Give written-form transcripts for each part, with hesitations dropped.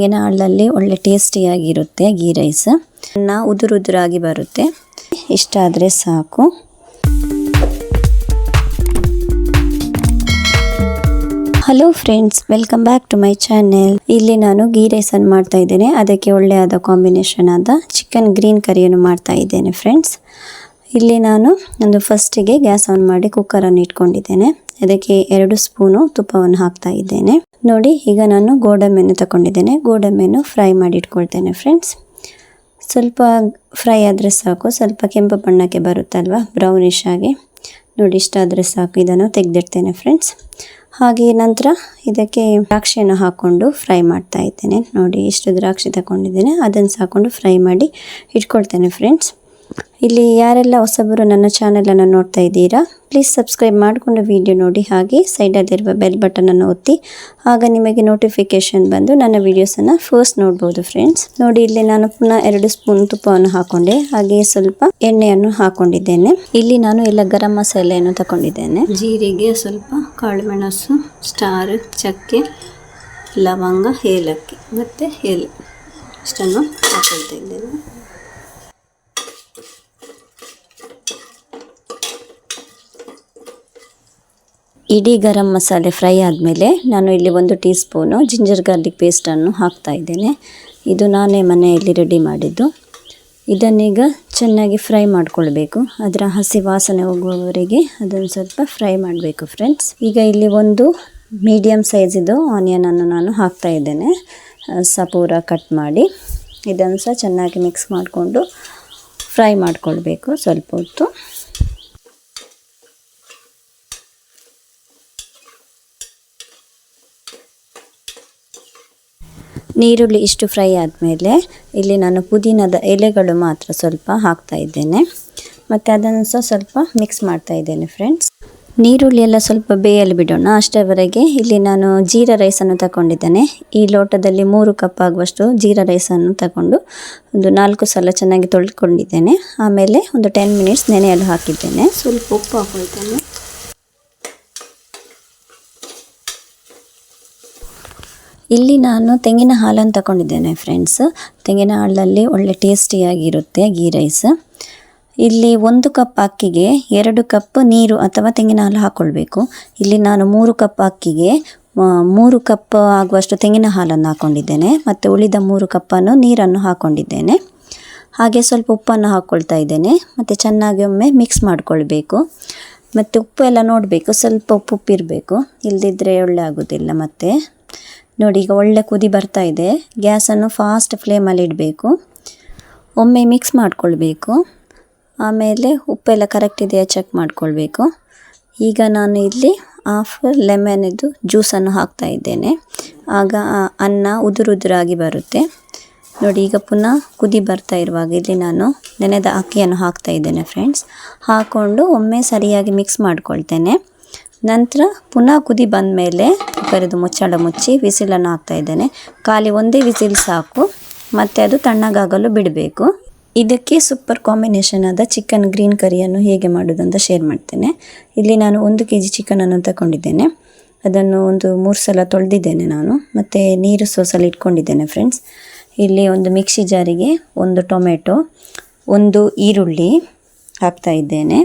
ತೆಂಗಿನ ಹಾಲಲ್ಲಿ ಒಳ್ಳೆ ಟೇಸ್ಟಿಯಾಗಿರುತ್ತೆ ಗೀ ರೈಸ್. ಉದುರಾಗಿ ಬರುತ್ತೆ. ಇಷ್ಟ ಆದರೆ ಸಾಕು. Hello friends, welcome back to my channel. ಇಲ್ಲಿ ನಾನು ಗೀ ರೈಸ್ ಅನ್ನು ಮಾಡ್ತಾ ಇದ್ದೇನೆ. ಅದಕ್ಕೆ ಒಳ್ಳೆಯಾದ ಕಾಂಬಿನೇಷನ್ ಆದ ಚಿಕನ್ ಗ್ರೀನ್ ಕರಿಯನ್ನು ಮಾಡ್ತಾ ಇದ್ದೇನೆ ಫ್ರೆಂಡ್ಸ್. ಇಲ್ಲಿ ನಾನು ಫಸ್ಟಿಗೆ ಗ್ಯಾಸ್ ಆನ್ ಮಾಡಿ ಕುಕ್ಕರನ್ನು ಇಟ್ಕೊಂಡಿದ್ದೇನೆ. ಅದಕ್ಕೆ 2 ಸ್ಪೂನು ತುಪ್ಪವನ್ನು ಹಾಕ್ತಾ ಇದ್ದೇನೆ. ನೋಡಿ, ಈಗ ನಾನು ಗೋಡಂಬಿಯನ್ನು ತಗೊಂಡಿದ್ದೇನೆ. ಗೋಡಂಬಿಯನ್ನು ಫ್ರೈ ಮಾಡಿ ಇಟ್ಕೊಳ್ತೇನೆ ಫ್ರೆಂಡ್ಸ್. ಸ್ವಲ್ಪ ಫ್ರೈ ಆದರೆ ಸಾಕು, ಸ್ವಲ್ಪ ಕೆಂಪು ಬಣ್ಣಕ್ಕೆ ಬರುತ್ತಲ್ವ, ಬ್ರೌನಿಶ್ ಆಗಿ. ನೋಡಿ, ಇಷ್ಟ ಆದರೆ ಸಾಕು. ಇದನ್ನು ತೆಗೆದಿಡ್ತೇನೆ ಫ್ರೆಂಡ್ಸ್. ಹಾಗೆ ನಂತರ ಇದಕ್ಕೆ ದ್ರಾಕ್ಷಿಯನ್ನು ಹಾಕ್ಕೊಂಡು ಫ್ರೈ ಮಾಡ್ತಾ ಇದ್ದೇನೆ. ನೋಡಿ, ಇಷ್ಟು ದ್ರಾಕ್ಷಿ ತಗೊಂಡಿದ್ದೇನೆ, ಅದನ್ನು ಹಾಕ್ಕೊಂಡು ಫ್ರೈ ಮಾಡಿ ಇಟ್ಕೊಳ್ತೇನೆ ಫ್ರೆಂಡ್ಸ್. ಇಲ್ಲಿ ಯಾರೆಲ್ಲ ಹೊಸಬರು ನನ್ನ ಚಾನೆಲನ್ನು ನೋಡ್ತಾ ಇದ್ದೀರಾ, ಪ್ಲೀಸ್ ಸಬ್ಸ್ಕ್ರೈಬ್ ಮಾಡಿಕೊಂಡು ವಿಡಿಯೋ ನೋಡಿ. ಹಾಗೆ ಸೈಡಲ್ಲಿರುವ ಬೆಲ್ ಬಟನನ್ನು ಒತ್ತಿ, ಆಗ ನಿಮಗೆ ನೋಟಿಫಿಕೇಶನ್ ಬಂದು ನನ್ನ ವಿಡಿಯೋಸನ್ನು ಫಸ್ಟ್ ನೋಡ್ಬೋದು ಫ್ರೆಂಡ್ಸ್. ನೋಡಿ, ಇಲ್ಲಿ ನಾನು ಪುನಃ 2 ಸ್ಪೂನ್ ತುಪ್ಪವನ್ನು ಹಾಕೊಂಡೆ. ಹಾಗೆ ಸ್ವಲ್ಪ ಎಣ್ಣೆಯನ್ನು ಹಾಕೊಂಡಿದ್ದೇನೆ. ಇಲ್ಲಿ ನಾನು ಎಲ್ಲ ಗರಂ ಮಸಾಲೆಯನ್ನು ತಗೊಂಡಿದ್ದೇನೆ. ಜೀರಿಗೆ, ಸ್ವಲ್ಪ ಕಾಳು ಮೆಣಸು, ಸ್ಟಾರ್, ಚಕ್ಕೆ, ಲವಂಗ, ಏಲಕ್ಕಿ ಮತ್ತು ಎಲೆ ಇಷ್ಟನ್ನು ಹಾಕೊಳ್ತಾ ಇದ್ದೇನೆ. ಇಡೀ ಗರಂ ಮಸಾಲೆ ಫ್ರೈ ಆದಮೇಲೆ ನಾನು ಇಲ್ಲಿ 1 ಟೀ ಸ್ಪೂನು ಜಿಂಜರ್ ಗಾರ್ಲಿಕ್ ಪೇಸ್ಟನ್ನು ಹಾಕ್ತಾ ಇದ್ದೇನೆ. ಇದು ನಾನೇ ಮನೆಯಲ್ಲಿ ರೆಡಿ ಮಾಡಿದ್ದು. ಇದನ್ನೀಗ ಚೆನ್ನಾಗಿ ಫ್ರೈ ಮಾಡ್ಕೊಳ್ಬೇಕು. ಅದರ ಹಸಿ ವಾಸನೆ ಹೋಗುವವರೆಗೆ ಅದನ್ನು ಸ್ವಲ್ಪ ಫ್ರೈ ಮಾಡಬೇಕು ಫ್ರೆಂಡ್ಸ್. ಈಗ ಇಲ್ಲಿ 1 ಮೀಡಿಯಮ್ ಸೈಜಿದು ಆನಿಯನನ್ನು ನಾನು ಹಾಕ್ತಾ ಇದ್ದೇನೆ, ಸಪೂರ ಕಟ್ ಮಾಡಿ. ಇದನ್ನು ಸಹ ಚೆನ್ನಾಗಿ ಮಿಕ್ಸ್ ಮಾಡಿಕೊಂಡು ಫ್ರೈ ಮಾಡ್ಕೊಳ್ಬೇಕು ಸ್ವಲ್ಪ ಹೊತ್ತು. ನೀರುಳ್ಳಿ ಇಷ್ಟು ಫ್ರೈ ಆದಮೇಲೆ ಇಲ್ಲಿ ನಾನು ಪುದೀನದ ಎಲೆಗಳು ಮಾತ್ರ ಸ್ವಲ್ಪ ಹಾಕ್ತಾ ಇದ್ದೇನೆ. ಮತ್ತು ಅದನ್ನು ಸಹ ಸ್ವಲ್ಪ ಮಿಕ್ಸ್ ಮಾಡ್ತಾ ಇದ್ದೇನೆ ಫ್ರೆಂಡ್ಸ್. ನೀರುಳ್ಳಿ ಎಲ್ಲ ಸ್ವಲ್ಪ ಬೇಯಲು ಬಿಡೋಣ. ಅಷ್ಟರವರೆಗೆ ಇಲ್ಲಿ ನಾನು ಜೀರಾ ರೈಸನ್ನು ತಗೊಂಡಿದ್ದೇನೆ. ಈ ಲೋಟದಲ್ಲಿ 3 ಕಪ್ ಆಗುವಷ್ಟು ಜೀರಾ ರೈಸನ್ನು ತಗೊಂಡು 4 ಸಲ ಚೆನ್ನಾಗಿ ತೊಳ್ಕೊಂಡಿದ್ದೇನೆ. ಆಮೇಲೆ 10 ಮಿನಿಟ್ಸ್ ನೆನೆಯಲು ಹಾಕಿದ್ದೇನೆ. ಸ್ವಲ್ಪ ಉಪ್ಪು ಹಾಕೊಳ್ತೇನೆ. ಇಲ್ಲಿ ನಾನು ತೆಂಗಿನ ಹಾಲನ್ನು ತಗೊಂಡಿದ್ದೇನೆ ಫ್ರೆಂಡ್ಸ್. ತೆಂಗಿನ ಹಾಲಲ್ಲಿ ಒಳ್ಳೆ ಟೇಸ್ಟಿಯಾಗಿರುತ್ತೆ ಗೀ ರೈಸ್. ಇಲ್ಲಿ 1 ಕಪ್ ಅಕ್ಕಿಗೆ 2 ಕಪ್ ನೀರು ಅಥವಾ ತೆಂಗಿನ ಹಾಲು ಹಾಕ್ಕೊಳ್ಬೇಕು. ಇಲ್ಲಿ ನಾನು 3 ಕಪ್ ಅಕ್ಕಿಗೆ 3 ಕಪ್ ಆಗುವಷ್ಟು ತೆಂಗಿನ ಹಾಲನ್ನು ಹಾಕ್ಕೊಂಡಿದ್ದೇನೆ. ಮತ್ತು ಉಳಿದ 3 ಕಪ್ಪನ್ನು ನೀರನ್ನು ಹಾಕ್ಕೊಂಡಿದ್ದೇನೆ. ಹಾಗೆ ಸ್ವಲ್ಪ ಉಪ್ಪನ್ನು ಹಾಕ್ಕೊಳ್ತಾ ಇದ್ದೇನೆ. ಮತ್ತು ಚೆನ್ನಾಗಿ ಒಮ್ಮೆ ಮಿಕ್ಸ್ ಮಾಡಿಕೊಳ್ಬೇಕು. ಮತ್ತು ಉಪ್ಪು ಎಲ್ಲ ನೋಡಬೇಕು, ಸ್ವಲ್ಪ ಉಪ್ಪಿರಬೇಕು, ಇಲ್ಲದಿದ್ದರೆ ಒಳ್ಳೆ ಆಗೋದಿಲ್ಲ. ಮತ್ತು ನೋಡಿ, ಈಗ ಒಳ್ಳೆ ಕುದಿ ಬರ್ತಾ ಇದೆ. ಗ್ಯಾಸನ್ನು ಫಾಸ್ಟ್ ಫ್ಲೇಮಲ್ಲಿ ಇಡಬೇಕು. ಒಮ್ಮೆ ಮಿಕ್ಸ್ ಮಾಡಿಕೊಳ್ಬೇಕು. ಆಮೇಲೆ ಉಪ್ಪೆಲ್ಲ ಕರೆಕ್ಟ್ ಇದೆಯಾ ಚೆಕ್ ಮಾಡಿಕೊಳ್ಬೇಕು. ಈಗ ನಾನು ಇಲ್ಲಿ ಹಾಫ್ ಲೆಮನಿದ್ದು ಜ್ಯೂಸನ್ನು ಹಾಕ್ತಾ ಇದ್ದೇನೆ. ಆಗ ಅನ್ನ ಉದುರಾಗಿ ಬರುತ್ತೆ. ನೋಡಿ, ಈಗ ಪುನಃ ಕುದಿ ಬರ್ತಾ ಇರುವಾಗ ಇಲ್ಲಿ ನಾನು ನೆನೆದ ಅಕ್ಕಿಯನ್ನು ಹಾಕ್ತಾ ಇದ್ದೇನೆ ಫ್ರೆಂಡ್ಸ್. ಹಾಕ್ಕೊಂಡು ಒಮ್ಮೆ ಸರಿಯಾಗಿ ಮಿಕ್ಸ್ ಮಾಡಿಕೊಳ್ತೇನೆ. ನಂತರ ಪುನಃ ಕುದಿ ಬಂದ ಮೇಲೆ ಕುಕ್ಕರದು ಮುಚ್ಚಳ ಮುಚ್ಚಿ ವಿಸಿಲನ್ನು ಹಾಕ್ತಾ ಇದ್ದೇನೆ. ಖಾಲಿ 1 ವಿಸಿಲ್ ಸಾಕು. ಮತ್ತು ಅದು ತಣ್ಣಗಾಗಲು ಬಿಡಬೇಕು. ಇದಕ್ಕೆ ಸೂಪರ್ ಕಾಂಬಿನೇಷನ್ ಆದ ಚಿಕನ್ ಗ್ರೀನ್ ಕರಿಯನ್ನು ಹೇಗೆ ಮಾಡೋದು ಅಂತ ಶೇರ್ ಮಾಡ್ತೇನೆ. ಇಲ್ಲಿ ನಾನು 1 kg ಚಿಕನನ್ನು ತಗೊಂಡಿದ್ದೇನೆ. ಅದನ್ನು 3 ಸಲ ತೊಳೆದಿದ್ದೇನೆ ನಾನು. ಮತ್ತು ನೀರು ಸೋಸಲು ಇಟ್ಕೊಂಡಿದ್ದೇನೆ ಫ್ರೆಂಡ್ಸ್. ಇಲ್ಲಿ ಒಂದು ಮಿಕ್ಸಿ ಜಾರಿಗೆ 1 ಟೊಮೆಟೊ, 1 ಈರುಳ್ಳಿ ಹಾಕ್ತಾ ಇದ್ದೇನೆ.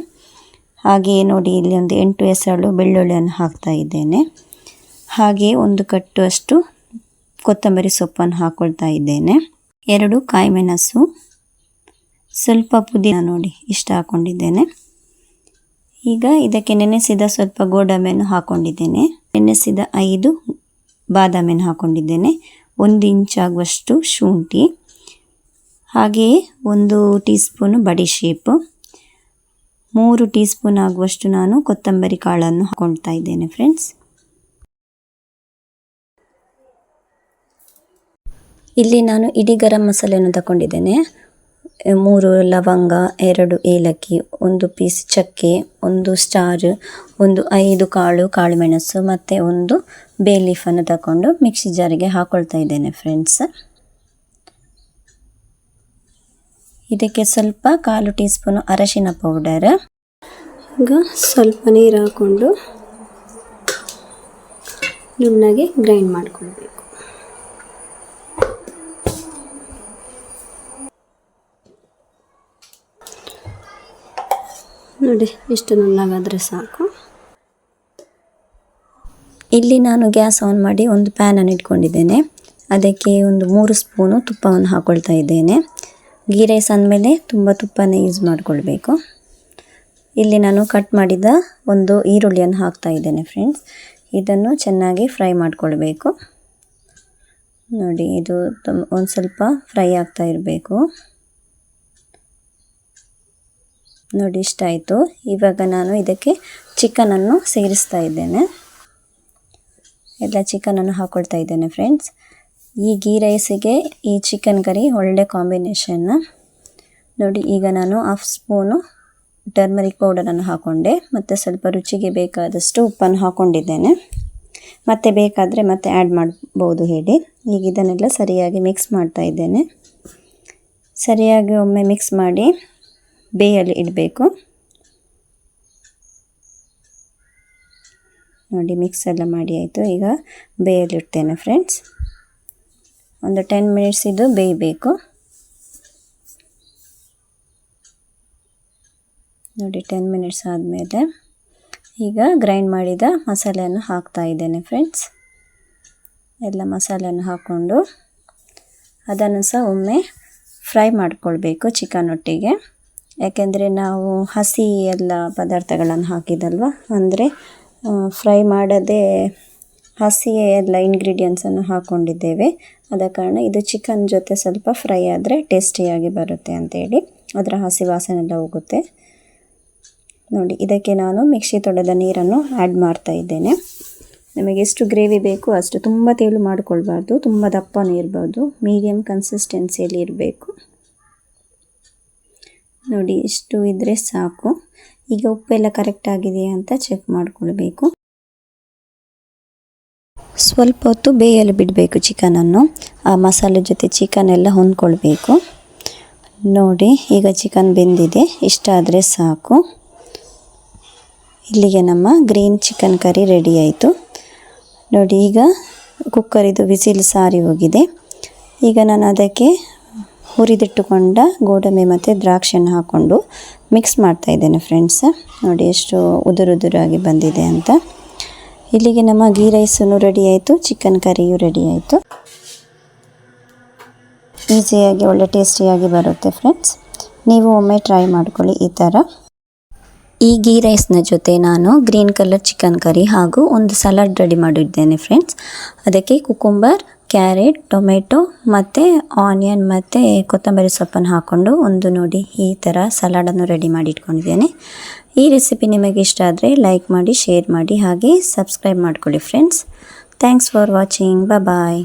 ಹಾಗೆಯೇ ನೋಡಿ, ಇಲ್ಲಿ ಒಂದು 8 ಎಸಳು ಬೆಳ್ಳುಳ್ಳಿಯನ್ನು ಹಾಕ್ತಾ ಇದ್ದೇನೆ. ಹಾಗೆ 1 ಕಟ್ಟುವಷ್ಟು ಕೊತ್ತಂಬರಿ ಸೊಪ್ಪನ್ನು ಹಾಕ್ಕೊಳ್ತಾ ಇದ್ದೇನೆ. 2 ಕಾಯಿ ಮೆಣಸು, ಸ್ವಲ್ಪ ಪುದೀನ, ನೋಡಿ ಇಷ್ಟು ಹಾಕ್ಕೊಂಡಿದ್ದೇನೆ. ಈಗ ಇದಕ್ಕೆ ನೆನೆಸಿದ ಸ್ವಲ್ಪ ಗೋಡಂಬಿಯನ್ನು ಹಾಕ್ಕೊಂಡಿದ್ದೇನೆ. ನೆನೆಸಿದ 5 ಬಾದಾಮಿಯನ್ನು ಹಾಕ್ಕೊಂಡಿದ್ದೇನೆ. 1 ಇಂಚ್ ಆಗುವಷ್ಟು ಶುಂಠಿ, ಹಾಗೆಯೇ 1 ಟೀ ಸ್ಪೂನು ಬಡಿಶೇಪು, 3 ಟೀ ಸ್ಪೂನ್ ಆಗುವಷ್ಟು ನಾನು ಕೊತ್ತಂಬರಿ ಕಾಳನ್ನು ಹಾಕ್ಕೊಳ್ತಾ ಇದ್ದೇನೆ ಫ್ರೆಂಡ್ಸ್. ಇಲ್ಲಿ ನಾನು ಇಡೀ ಗರಂ ಮಸಾಲೆಯನ್ನು ತಗೊಂಡಿದ್ದೇನೆ. 3 ಲವಂಗ, 2 ಏಲಕ್ಕಿ, 1 ಪೀಸ್ ಚಕ್ಕೆ, 1 ಸ್ಟಾರ್, 5 ಕಾಳು ಮೆಣಸು ಮತ್ತು 1 ಬೇ ಲೀಫನ್ನು ತಗೊಂಡು ಮಿಕ್ಸಿ ಜಾರಿಗೆ ಹಾಕ್ಕೊಳ್ತಾ ಇದ್ದೇನೆ ಫ್ರೆಂಡ್ಸ್. ಇದಕ್ಕೆ ಸ್ವಲ್ಪ 1/4 ಟೀ ಸ್ಪೂನು ಅರಶಿನ ಪೌಡರ್. ಈಗ ಸ್ವಲ್ಪ ನೀರು ಹಾಕ್ಕೊಂಡು ನುಣ್ಣಗೆ ಗ್ರೈಂಡ್ ಮಾಡಿಕೊಳ್ಬೇಕು. ನೋಡಿ ಇಷ್ಟು ನುಣ್ಣಗಾದರೆ ಸಾಕು. ಇಲ್ಲಿ ನಾನು ಗ್ಯಾಸ್ ಆನ್ ಮಾಡಿ ಒಂದು ಪ್ಯಾನನ್ನು ಇಟ್ಕೊಂಡಿದ್ದೇನೆ. ಅದಕ್ಕೆ ಒಂದು 3 ಸ್ಪೂನು ತುಪ್ಪವನ್ನು ಹಾಕ್ಕೊಳ್ತಾ ಇದ್ದೇನೆ. ಗೀ ರೈಸ್ ಅಂದಮೇಲೆ ತುಂಬ ತುಪ್ಪನೇ ಯೂಸ್ ಮಾಡಿಕೊಳ್ಬೇಕು. ಇಲ್ಲಿ ನಾನು ಕಟ್ ಮಾಡಿದ ಒಂದು ಈರುಳ್ಳಿಯನ್ನು ಹಾಕ್ತಾ ಇದ್ದೇನೆ ಫ್ರೆಂಡ್ಸ್. ಇದನ್ನು ಚೆನ್ನಾಗಿ ಫ್ರೈ ಮಾಡಿಕೊಳ್ಬೇಕು. ನೋಡಿ ಇದು ಒಂದು ಸ್ವಲ್ಪ ಫ್ರೈ ಆಗ್ತಾ ಇರಬೇಕು. ನೋಡಿ ಇಷ್ಟ ಆಯಿತು. ಇವಾಗ ನಾನು ಇದಕ್ಕೆ ಚಿಕನನ್ನು ಸೇರಿಸ್ತಾ ಇದ್ದೇನೆ. ಎಲ್ಲ ಚಿಕನನ್ನು ಹಾಕ್ಕೊಳ್ತಾ ಇದ್ದೇನೆ ಫ್ರೆಂಡ್ಸ್. ಈ ಗೀ ರೈಸಿಗೆ ಈ ಚಿಕನ್ ಕರಿ ಒಳ್ಳೆ ಕಾಂಬಿನೇಷನ್. ನೋಡಿ ಈಗ ನಾನು 1/2 ಸ್ಪೂನು ಟರ್ಮರಿಕ್ ಪೌಡರನ್ನು ಹಾಕ್ಕೊಂಡೆ. ಮತ್ತು ಸ್ವಲ್ಪ ರುಚಿಗೆ ಬೇಕಾದಷ್ಟು ಉಪ್ಪನ್ನು ಹಾಕ್ಕೊಂಡಿದ್ದೇನೆ. ಮತ್ತೆ ಬೇಕಾದರೆ ಮತ್ತೆ ಆ್ಯಡ್ ಮಾಡ್ಬೋದು ಹೇಳಿ. ಈಗ ಇದನ್ನೆಲ್ಲ ಸರಿಯಾಗಿ ಮಿಕ್ಸ್ ಮಾಡ್ತಾ ಇದ್ದೇನೆ. ಸರಿಯಾಗಿ ಒಮ್ಮೆ ಮಿಕ್ಸ್ ಮಾಡಿ ಬೇಯಲ್ಲಿ ಇಡಬೇಕು. ನೋಡಿ ಮಿಕ್ಸ್ ಎಲ್ಲ ಮಾಡಿ ಆಯಿತು. ಈಗ ಬೇಯಲ್ಲಿ ಇಡ್ತೇನೆ ಫ್ರೆಂಡ್ಸ್. ಒಂದು 10 ಮಿನಿಟ್ಸ್ ಇದು ಬೇಯಬೇಕು. ನೋಡಿ 10 ಮಿನಿಟ್ಸ್ ಆದಮೇಲೆ ಈಗ ಗ್ರೈಂಡ್ ಮಾಡಿದ ಮಸಾಲೆಯನ್ನು ಹಾಕ್ತಾ ಇದ್ದೇನೆ ಫ್ರೆಂಡ್ಸ್. ಎಲ್ಲ ಮಸಾಲೆಯನ್ನು ಹಾಕ್ಕೊಂಡು ಅದನ್ನು ಸಹ ಒಮ್ಮೆ ಫ್ರೈ ಮಾಡಿಕೊಳ್ಬೇಕು ಚಿಕನ್ ಒಟ್ಟಿಗೆ. ಯಾಕೆಂದರೆ ನಾವು ಹಸಿ ಎಲ್ಲ ಪದಾರ್ಥಗಳನ್ನು ಹಾಕಿದಲ್ವ, ಅಂದರೆ ಫ್ರೈ ಮಾಡದೆ ಹಸಿಯೇ ಎಲ್ಲ ಇಂಗ್ರೀಡಿಯೆಂಟ್ಸನ್ನು ಹಾಕ್ಕೊಂಡಿದ್ದೇವೆ. ಆದ ಕಾರಣ ಇದು ಚಿಕನ್ ಜೊತೆ ಸ್ವಲ್ಪ ಫ್ರೈ ಆದರೆ ಟೇಸ್ಟಿಯಾಗಿ ಬರುತ್ತೆ ಅಂತೇಳಿ ಅದರ ಹಸಿ ವಾಸನೆ ಎಲ್ಲ ಹೋಗುತ್ತೆ. ನೋಡಿ ಇದಕ್ಕೆ ನಾನು ಮಿಕ್ಸಿ ತೊಳೆದ ನೀರನ್ನು ಆ್ಯಡ್ ಮಾಡ್ತಾ ಇದ್ದೇನೆ. ನಮಗೆ ಎಷ್ಟು ಗ್ರೇವಿ ಬೇಕು ಅಷ್ಟು, ತುಂಬ ತೆಳು ಮಾಡಿಕೊಳ್ಬಾರ್ದು, ತುಂಬ ದಪ್ಪನೂ ಇರಬಾರ್ದು, ಮೀಡಿಯಮ್ ಕನ್ಸಿಸ್ಟೆನ್ಸಿಯಲ್ಲಿ ಇರಬೇಕು. ನೋಡಿ ಇಷ್ಟು ಇದ್ದರೆ ಸಾಕು. ಈಗ ಉಪ್ಪೆಲ್ಲ ಕರೆಕ್ಟ್ ಆಗಿದೆಯಾ ಅಂತ ಚೆಕ್ ಮಾಡಿಕೊಳ್ಬೇಕು. ಸ್ವಲ್ಪ ಹೊತ್ತು ಬೇಯಲು ಬಿಡಬೇಕು ಚಿಕನನ್ನು. ಆ ಮಸಾಲೆ ಜೊತೆ ಚಿಕನ್ ಎಲ್ಲ ಹೊಂದ್ಕೊಳ್ಬೇಕು. ನೋಡಿ ಈಗ ಚಿಕನ್ ಬೆಂದಿದೆ. ಇಷ್ಟ ಆದರೆ ಸಾಕು. ಇಲ್ಲಿಗೆ ನಮ್ಮ ಗ್ರೀನ್ ಚಿಕನ್ ಕರಿ ರೆಡಿ ಆಯಿತು. ನೋಡಿ ಈಗ ಕುಕ್ಕರಿದು ವಿಸಿಲ್ ಸಾರಿ ಹೋಗಿದೆ. ಈಗ ನಾನು ಅದಕ್ಕೆ ಹುರಿದಿಟ್ಟುಕೊಂಡ ಗೋಡಂಬಿ ಮತ್ತು ದ್ರಾಕ್ಷಿಯನ್ನು ಹಾಕ್ಕೊಂಡು ಮಿಕ್ಸ್ ಮಾಡ್ತಾ ಇದ್ದೇನೆ ಫ್ರೆಂಡ್ಸ್. ನೋಡಿ ಎಷ್ಟು ಉದುರಾಗಿ ಬಂದಿದೆ ಅಂತ. ಇಲ್ಲಿಗೆ ನಮ್ಮ ಗೀ ರೈಸನ್ನು ರೆಡಿ ಆಯಿತು, ಚಿಕನ್ ಕರಿಯು ರೆಡಿ ಆಯಿತು. ಈಸಿಯಾಗಿ ಒಳ್ಳೆ ಟೇಸ್ಟಿಯಾಗಿ ಬರುತ್ತೆ ಫ್ರೆಂಡ್ಸ್. ನೀವು ಒಮ್ಮೆ ಟ್ರೈ ಮಾಡ್ಕೊಳ್ಳಿ ಈ ಥರ. ಈ ಗೀ ರೈಸ್ನ ಜೊತೆ ನಾನು ಗ್ರೀನ್ ಕಲರ್ ಚಿಕನ್ ಕರಿ ಹಾಗೂ ಒಂದು ಸಲಾಡ್ ರೆಡಿ ಮಾಡಿದ್ದೇನೆ ಫ್ರೆಂಡ್ಸ್. ಅದಕ್ಕೆ ಕುಕುಂಬರ್, ಕ್ಯಾರೆಟ್, ಟೊಮೆಟೊ ಮತ್ತು ಆನಿಯನ್ ಮತ್ತು ಕೊತ್ತಂಬರಿ ಸೊಪ್ಪನ್ನು ಹಾಕ್ಕೊಂಡು ಒಂದು ನೋಡಿ ಈ ಥರ ಸಲಾಡನ್ನು ರೆಡಿ ಮಾಡಿ ಇಟ್ಕೊಂಡಿದ್ದೇನೆ. ಈ ರೆಸಿಪಿ ನಿಮಗೆ ಇಷ್ಟ ಆದರೆ ಲೈಕ್ ಮಾಡಿ, ಶೇರ್ ಮಾಡಿ, ಹಾಗೆ ಸಬ್ಸ್ಕ್ರೈಬ್ ಮಾಡ್ಕೊಳ್ಳಿ friends. Thanks for watching. Bye.